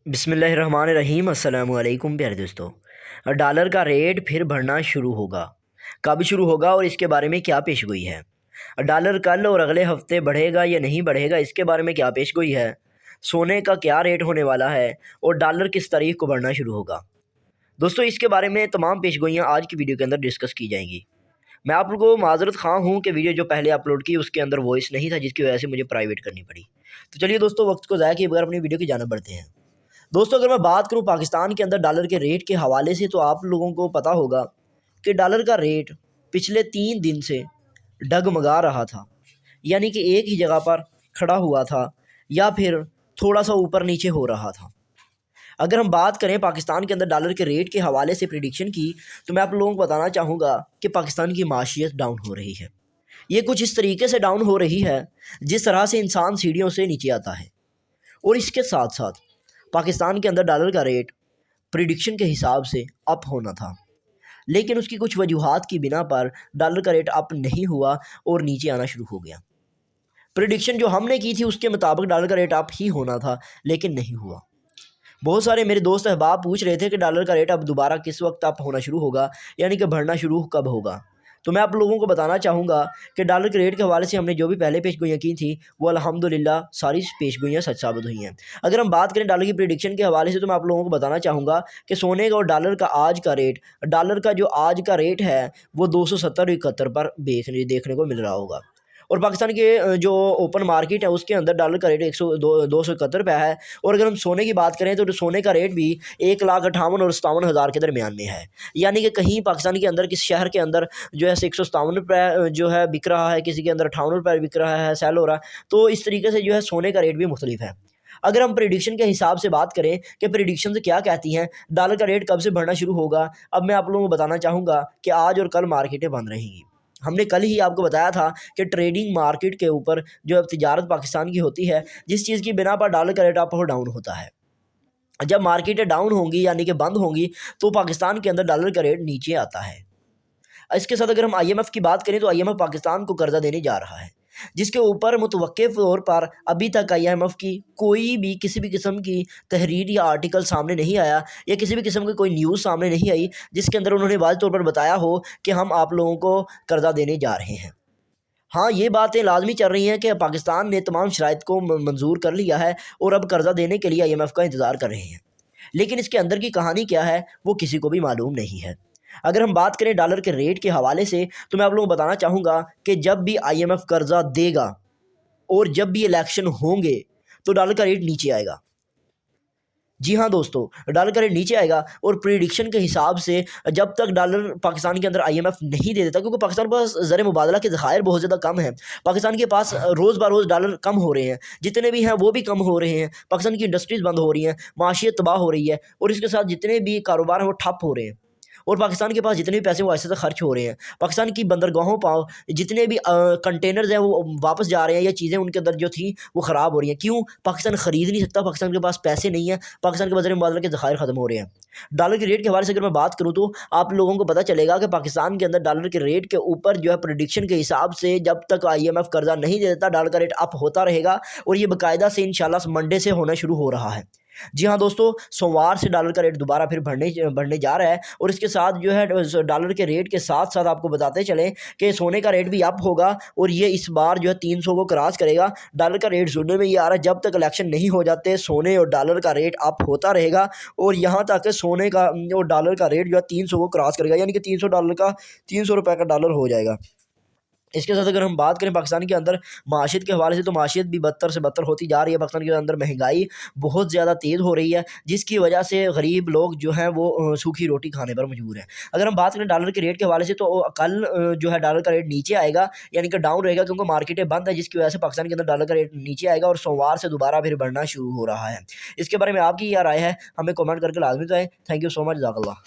बिस्मिल्लाहिर्रहमानिर्रहीम। अस्सलाम वालेकुम प्यारे दोस्तों। डॉलर का रेट फिर बढ़ना शुरू होगा। कब शुरू होगा और इसके बारे में क्या पेशगोई है? डॉलर कल और अगले हफ्ते बढ़ेगा या नहीं बढ़ेगा, इसके बारे में क्या पेशगोई है? सोने का क्या रेट होने वाला है और डॉलर किस तारीख को बढ़ना शुरू होगा? दोस्तों, इसके बारे में तमाम पेशगोइयाँ आज की वीडियो के अंदर डिस्कस की जाएंगी। मैं आप लोगों को माज़रत ख़्वाह हूँ कि वीडियो जो पहले अपलोड की उसके अंदर वॉइस नहीं था, जिसकी वजह से मुझे प्राइवेट करनी पड़ी। तो चलिए दोस्तों, वक्त को ज़ाया किए बगैर अपनी वीडियो की जानिब बढ़ते हैं। दोस्तों, अगर मैं बात करूं पाकिस्तान के अंदर डॉलर के रेट के हवाले से, तो आप लोगों को पता होगा कि डॉलर का रेट पिछले 3 दिन से डगमगा रहा था, यानी कि एक ही जगह पर खड़ा हुआ था या फिर थोड़ा सा ऊपर नीचे हो रहा था। अगर हम बात करें पाकिस्तान के अंदर डॉलर के रेट के हवाले से प्रिडिक्शन की, तो मैं आप लोगों को बताना चाहूँगा कि पाकिस्तान की माशियत डाउन हो रही है। ये कुछ इस तरीके से डाउन हो रही है जिस तरह से इंसान सीढ़ियों से नीचे आता है। और इसके साथ साथ पाकिस्तान के अंदर डॉलर का रेट प्रिडिक्शन के हिसाब से अप होना था, लेकिन उसकी कुछ वजूहात की बिना पर डॉलर का रेट अप नहीं हुआ और नीचे आना शुरू हो गया। प्रिडिक्शन जो हमने की थी उसके मुताबिक डॉलर का रेट अप ही होना था, लेकिन नहीं हुआ। बहुत सारे मेरे दोस्त अहबाब पूछ रहे थे कि डॉलर का रेट अब दोबारा किस वक्त अप होना शुरू होगा, यानी कि बढ़ना शुरू कब होगा। तो मैं आप लोगों को बताना चाहूँगा कि डॉलर के रेट के हवाले से हमने जो भी पहले पेशगोइयाँ की थी वो अल्हम्दुलिल्लाह सारी पेशगोइयाँ सच साबित हुई हैं। अगर हम बात करें डॉलर की प्रिडिक्शन के हवाले से, तो मैं आप लोगों को बताना चाहूँगा कि सोने का और डॉलर का आज का रेट, डॉलर का जो आज का रेट है वो 270-71 पर देखने को मिल रहा होगा। और पाकिस्तान के जो ओपन मार्केट है उसके अंदर डॉलर का रेट 271 रुपये है। और अगर हम सोने की बात करें तो सोने का रेट भी 1,58,000 और 57,000 के दरमियान में है, यानी कि कहीं पाकिस्तान के अंदर किसी शहर के अंदर जो है 157 रुपये जो है बिक रहा है, किसी के अंदर 58 रुपये बिक रहा है, सेल हो रहा है। तो इस तरीके से जो है सोने का रेट भी मुख्तलिफ है। अगर हम प्रिडिक्शन के हिसाब से बात करें कि प्रिडिक्शन क्या कहती हैं, डॉलर का रेट कब से बढ़ना शुरू होगा, अब मैं आप लोगों को बताना चाहूँगा कि आज और कल मार्केटें बंद रहेंगी। हमने कल ही आपको बताया था कि ट्रेडिंग मार्केट के ऊपर जो अब तिजारत पाकिस्तान की होती है, जिस चीज़ की बिना पर डॉलर का रेट अप और डाउन होता है। जब मार्केटें डाउन होंगी यानी कि बंद होंगी, तो पाकिस्तान के अंदर डॉलर का रेट नीचे आता है। इसके साथ अगर हम IMF की बात करें, तो IMF पाकिस्तान को कर्जा देने जा रहा है, जिसके ऊपर मुतवक्किफ़ तौर पर अभी तक IMF की कोई भी किसी भी किस्म की तहरीर या आर्टिकल सामने नहीं आया, या किसी भी किस्म की कोई न्यूज़ सामने नहीं आई जिसके अंदर उन्होंने वाज़ेह तौर पर बताया हो कि हम आप लोगों को कर्जा देने जा रहे हैं। हाँ, ये बातें लाजमी चल रही हैं कि पाकिस्तान ने तमाम शराइत को मंजूर कर लिया है और अब कर्जा देने के लिए IMF का इंतज़ार कर रहे हैं, लेकिन इसके अंदर की कहानी क्या है वो किसी को भी मालूम नहीं है। अगर हम बात करें डॉलर के रेट के हवाले से, तो मैं आप लोगों को बताना चाहूँगा कि जब भी IMF कर्जा देगा और जब भी इलेक्शन होंगे, तो डॉलर का रेट नीचे आएगा। जी हाँ दोस्तों, डॉलर का रेट नीचे आएगा। और प्रिडिक्शन के हिसाब से जब तक डॉलर पाकिस्तान के अंदर IMF नहीं दे देता, क्योंकि पाकिस्तान के पास ज़र मुबादला के ज़खायर बहुत ज़्यादा कम है, पाकिस्तान के पास रोज़ ब रोज़ डॉलर कम हो रहे हैं, जितने भी हैं वो भी कम हो रहे हैं, पाकिस्तान की इंडस्ट्रीज़ बंद हो रही हैं, माशियत तबाह हो रही है, और इसके साथ जितने भी कारोबार हैं वो ठप हो रहे हैं। और पाकिस्तान के पास जितने भी पैसे वो ऐसे से खर्च हो रहे हैं, पाकिस्तान की बंदरगाहों पर जितने भी कंटेनर्स हैं वो वापस जा रहे हैं, या चीज़ें उनके अंदर जो थी वो ख़राब हो रही हैं। क्यों? पाकिस्तान ख़रीद नहीं सकता, पाकिस्तान के पास पैसे नहीं है, पाकिस्तान के ज़र मुबादला के ज़खायर ख़त्म हो रहे हैं। डॉलर के रेट के हवाले से अगर मैं बात करूँ, तो आप लोगों को पता चलेगा कि पाकिस्तान के अंदर डॉलर के रेट के ऊपर जो है प्रिडिक्शन के हिसाब से जब तक IMF कर्जा नहीं दे देता, डॉलर का रेट अप होता रहेगा, और ये बाकायदा से इंशाल्लाह मंडे से होना शुरू हो रहा है। जी हाँ दोस्तों, सोमवार से डॉलर का रेट दोबारा फिर बढ़ने जा रहा है। और इसके साथ जो है डॉलर के रेट के साथ साथ आपको बताते चलें कि सोने का रेट भी अप होगा, और ये इस बार जो है 300 को क्रॉस करेगा। डॉलर का रेट सुनने में ये आ रहा है जब तक इलेक्शन नहीं हो जाते, सोने और डॉलर का रेट अप होता रहेगा, और यहाँ तक सोने का और डॉलर का रेट जो है 300 को क्रॉस करेगा, यानी कि $300 का डॉलर हो जाएगा। इसके साथ अगर हम बात करें पाकिस्तान के अंदर माशियत के हवाले से, तो माशियत भी बदतर से बदतर होती जा रही है। पाकिस्तान के अंदर महंगाई बहुत ज़्यादा तेज़ हो रही है, जिसकी वजह से गरीब लोग जो हैं वो सूखी रोटी खाने पर मजबूर हैं। अगर हम बात करें डॉलर के रेट के हवाले से, तो कल जो है डॉलर का रेट नीचे आएगा, यानी कि डाउन रहेगा, क्योंकि मार्केटें बंद है, जिसकी वजह से पाकिस्तान के अंदर डॉलर का रेट नीचे आएगा, और सोमवार से दोबारा फिर बढ़ना शुरू हो रहा है। इसके बारे में आपकी क्या राय है, हमें कमेंट करके लाजमी बताएं। थैंक यू सो मच, जज़ाकल्लाह।